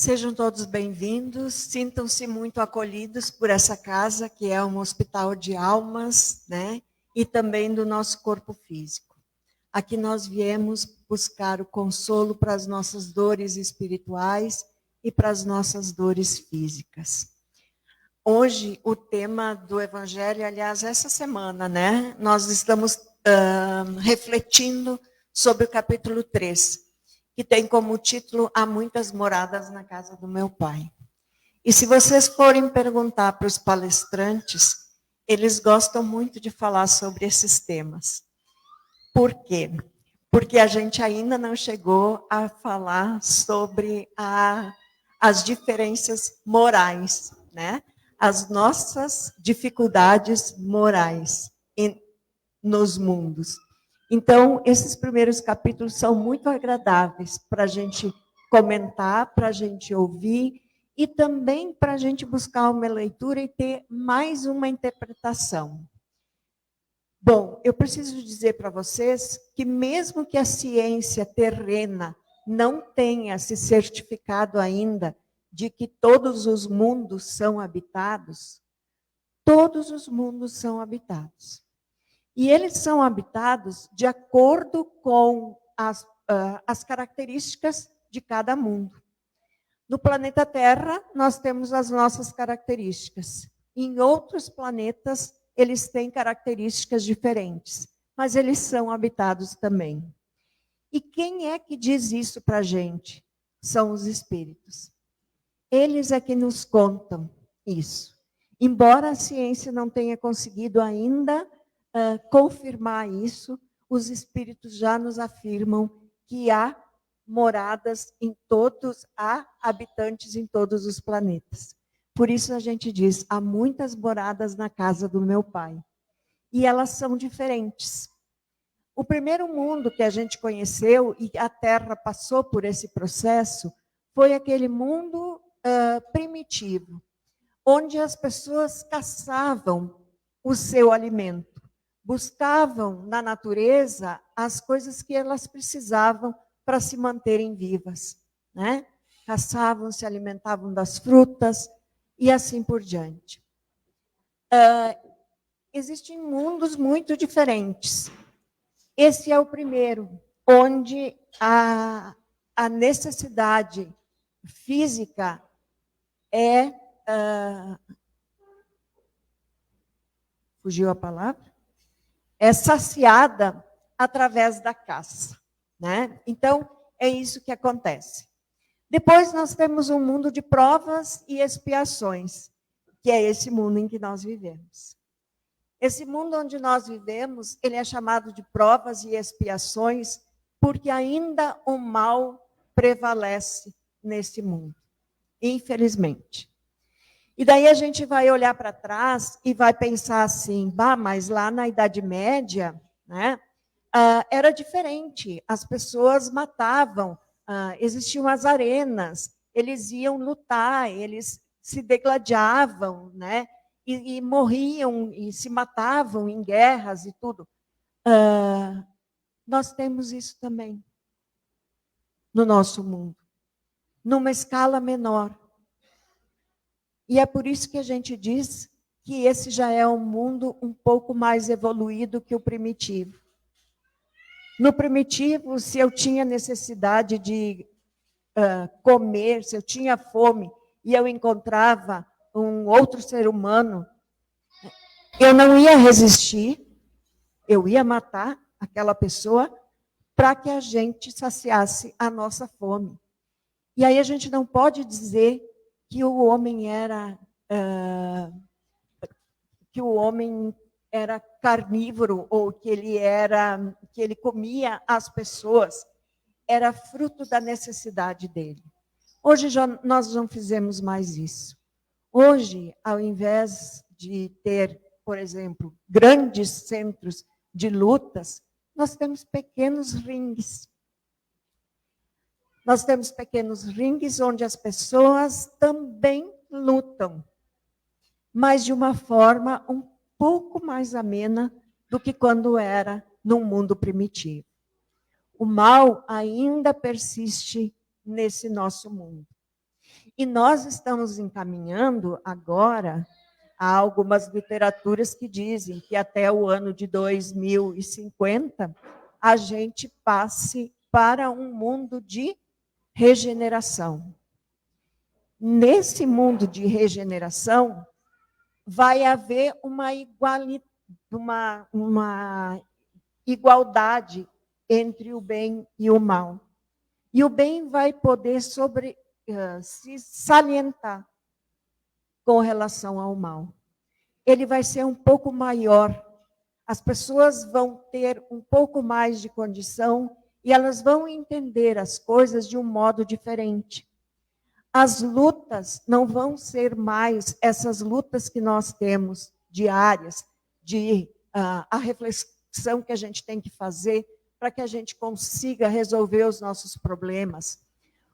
Sejam todos bem-vindos, sintam-se muito acolhidos por essa casa, que é um hospital de almas, né? E também do nosso corpo físico. Aqui nós viemos buscar o consolo para as nossas dores espirituais e para as nossas dores físicas. Hoje, o tema do Evangelho, aliás, essa semana, né? Nós estamos refletindo sobre o capítulo 3, que tem como título Há muitas moradas na casa do meu pai. E se vocês forem perguntar para os palestrantes, eles gostam muito de falar sobre esses temas. Por quê? Porque a gente ainda não chegou a falar sobre as diferenças morais, né? As nossas dificuldades morais nos mundos. Então, esses primeiros capítulos são muito agradáveis para a gente comentar, para a gente ouvir e também para a gente buscar uma leitura e ter mais uma interpretação. Bom, eu preciso dizer para vocês que mesmo que a ciência terrena não tenha se certificado ainda de que todos os mundos são habitados, todos os mundos são habitados. E eles são habitados de acordo com as características de cada mundo. No planeta Terra, nós temos as nossas características. Em outros planetas, eles têm características diferentes, mas eles são habitados também. E quem é que diz isso para a gente? São os espíritos. Eles é que nos contam isso. Embora a ciência não tenha conseguido ainda confirmar isso, os espíritos já nos afirmam que há moradas em todos, há habitantes em todos os planetas. Por isso a gente diz, há muitas moradas na casa do meu pai. E elas são diferentes. O primeiro mundo que a gente conheceu, e a Terra passou por esse processo, foi aquele mundo primitivo, onde as pessoas caçavam o seu alimento. Buscavam na natureza as coisas que elas precisavam para se manterem vivas, né? Caçavam, se alimentavam das frutas e assim por diante. Existem mundos muito diferentes. Esse é o primeiro, onde a necessidade física é... fugiu a palavra? É saciada através da caça, né? Então, é isso que acontece. Depois nós temos um mundo de provas e expiações, que é esse mundo em que nós vivemos. Esse mundo onde nós vivemos, ele é chamado de provas e expiações, porque ainda o mal prevalece nesse mundo, infelizmente. E daí a gente vai olhar para trás e vai pensar assim, bah, mas lá na Idade Média, né, era diferente. As pessoas matavam, existiam as arenas, eles iam lutar, eles se degladiavam, né, e morriam e se matavam em guerras e tudo. Nós temos isso também no nosso mundo, numa escala menor. E é por isso que a gente diz que esse já é um mundo um pouco mais evoluído que o primitivo. No primitivo, se eu tinha necessidade de comer, se eu tinha fome e eu encontrava um outro ser humano, eu não ia resistir, eu ia matar aquela pessoa para que a gente saciasse a nossa fome. E aí a gente não pode dizer que o homem era carnívoro ou que ele comia as pessoas. Era fruto da necessidade dele. Hoje nós não fizemos mais isso. Hoje, ao invés de ter, por exemplo, grandes centros de lutas, nós temos pequenos ringues. Nós temos pequenos ringues onde as pessoas também lutam, mas de uma forma um pouco mais amena do que quando era num mundo primitivo. O mal ainda persiste nesse nosso mundo. E nós estamos encaminhando agora a algumas literaturas que dizem que até o ano de 2050 a gente passe para um mundo de regeneração. Nesse mundo de regeneração, vai haver uma igualdade entre o bem e o mal. E o bem vai poder se salientar com relação ao mal. Ele vai ser um pouco maior. As pessoas vão ter um pouco mais de condição e elas vão entender as coisas de um modo diferente. As lutas não vão ser mais essas lutas que nós temos diárias, a reflexão que a gente tem que fazer para que a gente consiga resolver os nossos problemas.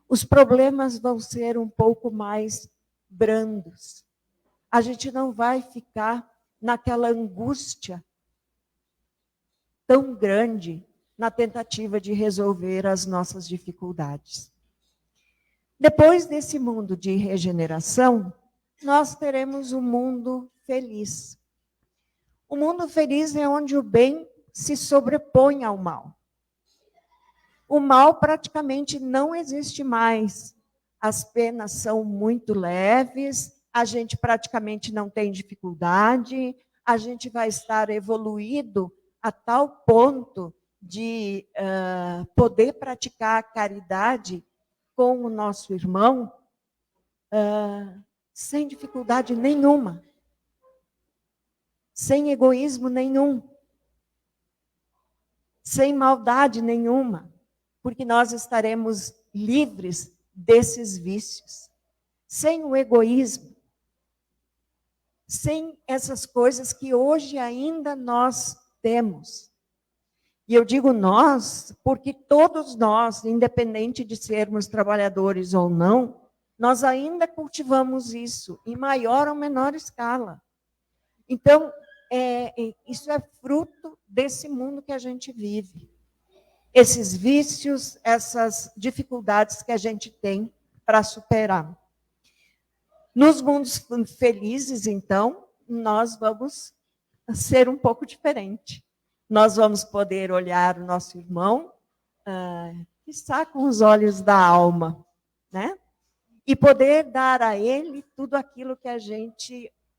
Os problemas vão ser um pouco mais brandos. A gente não vai ficar naquela angústia tão grande na tentativa de resolver as nossas dificuldades. Depois desse mundo de regeneração, nós teremos um mundo feliz. O mundo feliz é onde o bem se sobrepõe ao mal. O mal praticamente não existe mais. As penas são muito leves, a gente praticamente não tem dificuldade, a gente vai estar evoluído a tal ponto de poder praticar a caridade com o nosso irmão sem dificuldade nenhuma, sem egoísmo nenhum, sem maldade nenhuma, porque nós estaremos livres desses vícios, sem o egoísmo, sem essas coisas que hoje ainda nós temos. E eu digo nós, porque todos nós, independente de sermos trabalhadores ou não, nós ainda cultivamos isso, em maior ou menor escala. Então, isso é fruto desse mundo que a gente vive. Esses vícios, essas dificuldades que a gente tem para superar. Nos mundos felizes, então, nós vamos ser um pouco diferente. Nós vamos poder olhar o nosso irmão, que está com os olhos da alma, né? E poder dar a ele tudo aquilo que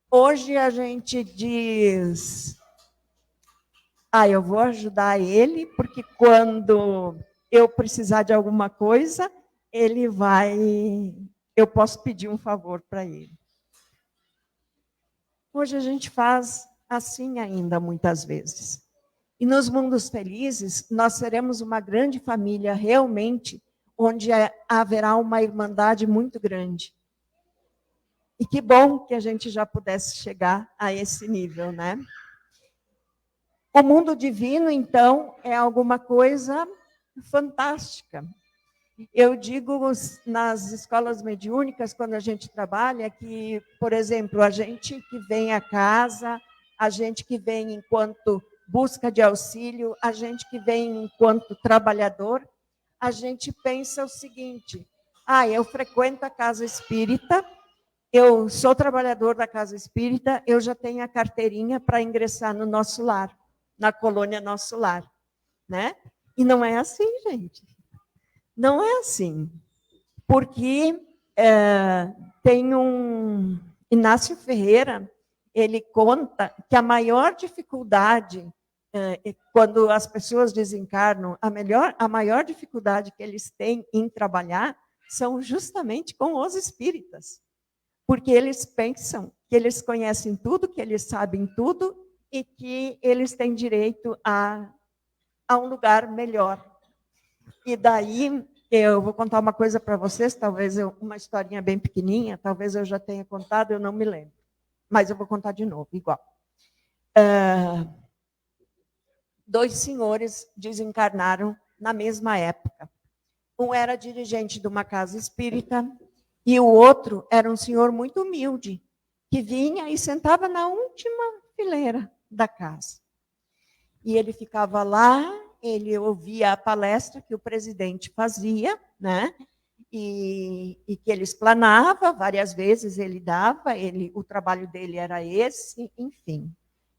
hoje a gente diz, eu vou ajudar ele, porque quando eu precisar de alguma coisa, eu posso pedir um favor para ele. Hoje a gente faz assim ainda, muitas vezes. E nos mundos felizes, nós seremos uma grande família, realmente, onde haverá uma irmandade muito grande. E que bom que a gente já pudesse chegar a esse nível, né? O mundo divino, então, é alguma coisa fantástica. Eu digo nas escolas mediúnicas, quando a gente trabalha, que, por exemplo, a gente que vem à casa, a gente que vem enquanto busca de auxílio, a gente que vem enquanto trabalhador, a gente pensa o seguinte: eu frequento a casa espírita, eu sou trabalhador da casa espírita, eu já tenho a carteirinha para ingressar no nosso lar, na colônia Nosso Lar, né? E não é assim, gente. Não é assim. Porque tem um Inácio Ferreira, ele conta que a maior dificuldade, quando as pessoas desencarnam, a maior dificuldade que eles têm em trabalhar são justamente com os espíritas. Porque eles pensam que eles conhecem tudo, que eles sabem tudo e que eles têm direito a um lugar melhor. E daí, eu vou contar uma coisa para vocês, talvez uma historinha bem pequenininha, talvez eu já tenha contado, eu não me lembro. Mas eu vou contar de novo, igual. 2 senhores desencarnaram na mesma época. Um era dirigente de uma casa espírita e o outro era um senhor muito humilde, que vinha e sentava na última fileira da casa. E ele ficava lá, ele ouvia a palestra que o presidente fazia, né? e que ele explanava, várias vezes ele dava, o trabalho dele era esse, enfim.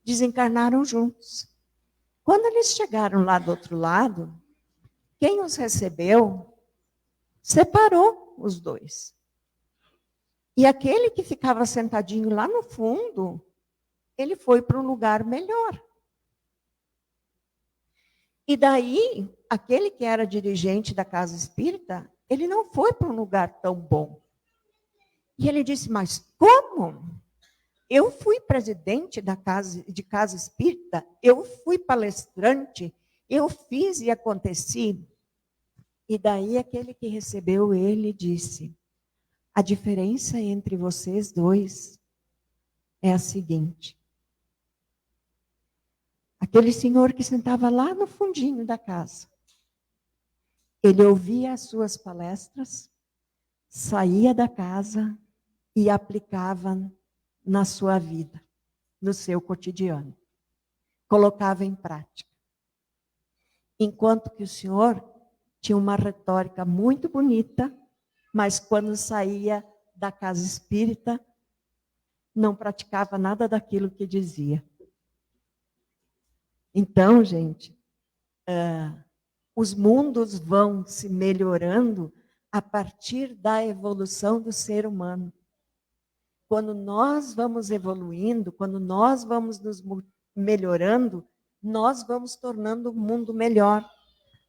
Desencarnaram juntos. Quando eles chegaram lá do outro lado, quem os recebeu separou os dois. E aquele que ficava sentadinho lá no fundo, ele foi para um lugar melhor. E daí, aquele que era dirigente da casa espírita, ele não foi para um lugar tão bom. E ele disse, mas como? Eu fui presidente de casa espírita, eu fui palestrante, eu fiz e aconteci. E daí aquele que recebeu ele disse, a diferença entre vocês dois é a seguinte. Aquele senhor que sentava lá no fundinho da casa, ele ouvia as suas palestras, saía da casa e aplicava na sua vida, no seu cotidiano. Colocava em prática. Enquanto que o senhor tinha uma retórica muito bonita, mas quando saía da casa espírita, não praticava nada daquilo que dizia. Então, gente, os mundos vão se melhorando a partir da evolução do ser humano. Quando nós vamos evoluindo, quando nós vamos nos melhorando, nós vamos tornando o mundo melhor.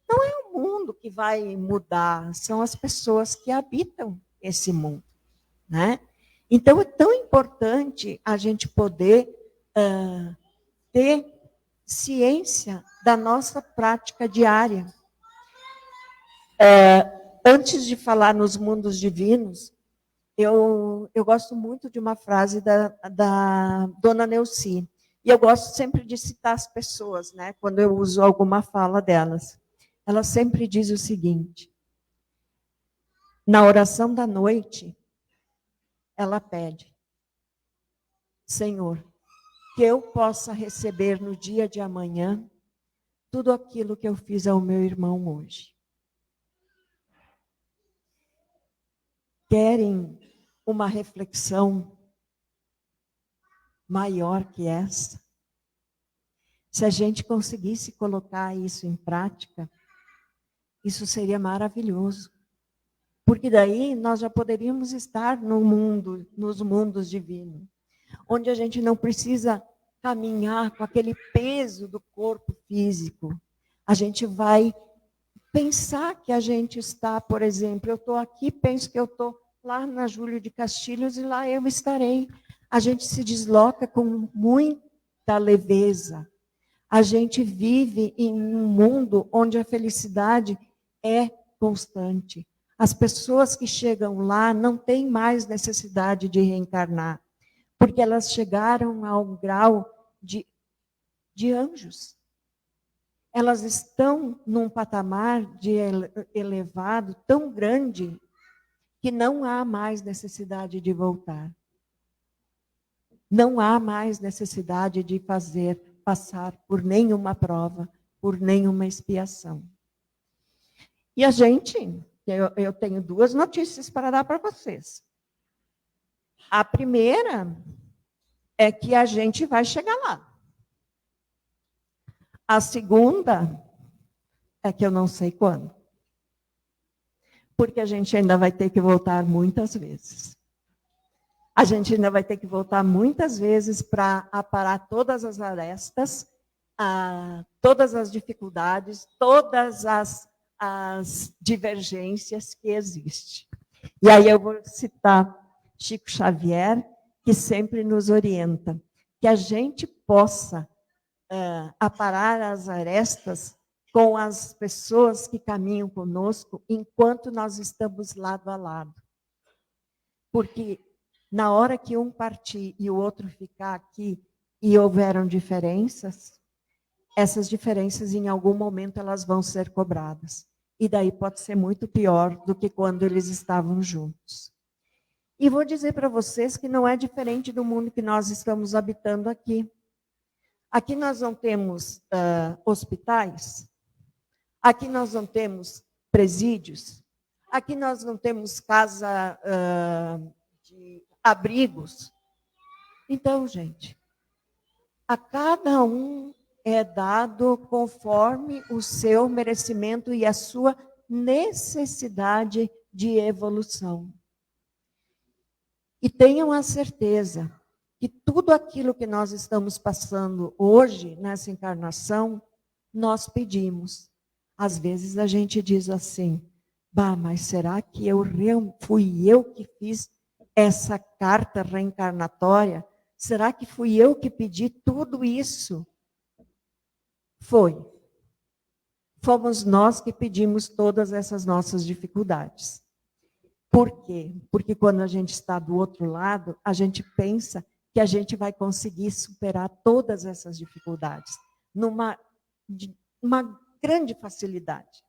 Não é o mundo que vai mudar, são as pessoas que habitam esse mundo, né? Então, é tão importante a gente poder ter ciência da nossa prática diária. Antes de falar nos mundos divinos, eu gosto muito de uma frase da Dona Neuci. E eu gosto sempre de citar as pessoas, né, quando eu uso alguma fala delas. Ela sempre diz o seguinte, na oração da noite, ela pede, Senhor, que eu possa receber no dia de amanhã tudo aquilo que eu fiz ao meu irmão hoje. Querem uma reflexão maior que essa? Se a gente conseguisse colocar isso em prática, isso seria maravilhoso. Porque daí nós já poderíamos estar no mundo, nos mundos divinos, onde a gente não precisa caminhar com aquele peso do corpo físico. A gente vai pensar que a gente está, por exemplo, eu estou aqui, penso que eu estou lá na Júlio de Castilhos e lá eu estarei. A gente se desloca com muita leveza. A gente vive em um mundo onde a felicidade é constante. As pessoas que chegam lá não têm mais necessidade de reencarnar, porque elas chegaram a um grau de anjos. Elas estão num patamar de elevado tão grande que não há mais necessidade de voltar. Não há mais necessidade de passar por nenhuma prova, por nenhuma expiação. E a gente, eu tenho duas notícias para dar para vocês. A primeira é que a gente vai chegar lá. A segunda é que eu não sei quando. Porque a gente ainda vai ter que voltar muitas vezes. A gente ainda vai ter que voltar muitas vezes para aparar todas as arestas, todas as dificuldades, todas as divergências que existem. E aí eu vou citar Chico Xavier, que sempre nos orienta, que a gente possa aparar as arestas com as pessoas que caminham conosco enquanto nós estamos lado a lado. Porque na hora que um partir e o outro ficar aqui e houveram diferenças, essas diferenças em algum momento elas vão ser cobradas. E daí pode ser muito pior do que quando eles estavam juntos. E vou dizer para vocês que não é diferente do mundo que nós estamos habitando aqui. Aqui nós não temos hospitais, aqui nós não temos presídios, Aqui nós não temos casa de abrigos. Então, gente, a cada um é dado conforme o seu merecimento e a sua necessidade de evolução. E tenham a certeza que tudo aquilo que nós estamos passando hoje, nessa encarnação, nós pedimos. Às vezes a gente diz assim, bah, mas será que fui eu que fiz essa carta reencarnatória? Será que fui eu que pedi tudo isso? Foi. Fomos nós que pedimos todas essas nossas dificuldades. Por quê? Porque quando a gente está do outro lado, a gente pensa que a gente vai conseguir superar todas essas dificuldades numa grande facilidade.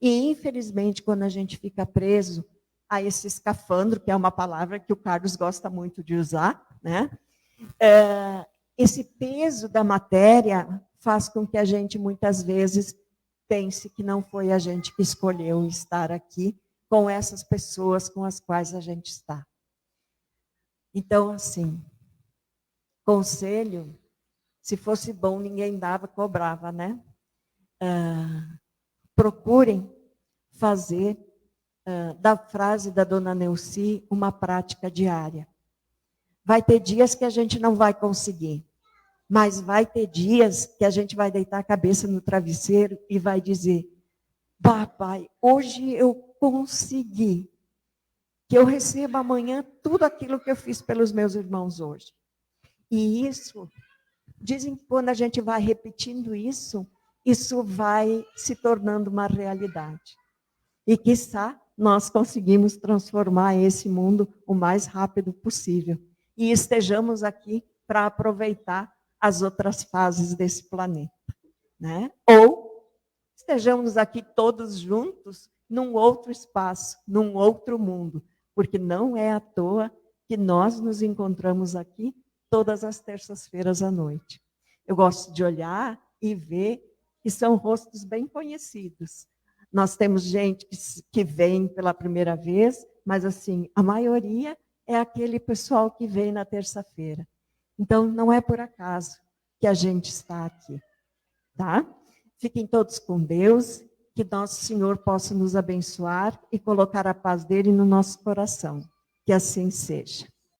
E, infelizmente, quando a gente fica preso a esse escafandro, que é uma palavra que o Carlos gosta muito de usar, né? Esse peso da matéria faz com que a gente, muitas vezes, pense que não foi a gente que escolheu estar aqui com essas pessoas com as quais a gente está. Então, assim, conselho, se fosse bom, ninguém dava, cobrava, né? Procurem fazer da frase da dona Neuci uma prática diária. Vai ter dias que a gente não vai conseguir, mas vai ter dias que a gente vai deitar a cabeça no travesseiro e vai dizer, papai, hoje eu consegui, que eu receba amanhã tudo aquilo que eu fiz pelos meus irmãos hoje. E isso, dizem que quando a gente vai repetindo isso vai se tornando uma realidade. E, quiçá, nós conseguimos transformar esse mundo o mais rápido possível. E estejamos aqui para aproveitar as outras fases desse planeta, né? Ou estejamos aqui todos juntos num outro espaço, num outro mundo, porque não é à toa que nós nos encontramos aqui todas as terças-feiras à noite. Eu gosto de olhar e ver que são rostos bem conhecidos. Nós temos gente que vem pela primeira vez, mas assim, a maioria é aquele pessoal que vem na terça-feira. Então, não é por acaso que a gente está aqui, tá? Fiquem todos com Deus, que nosso Senhor possa nos abençoar e colocar a paz dele no nosso coração. Que assim seja.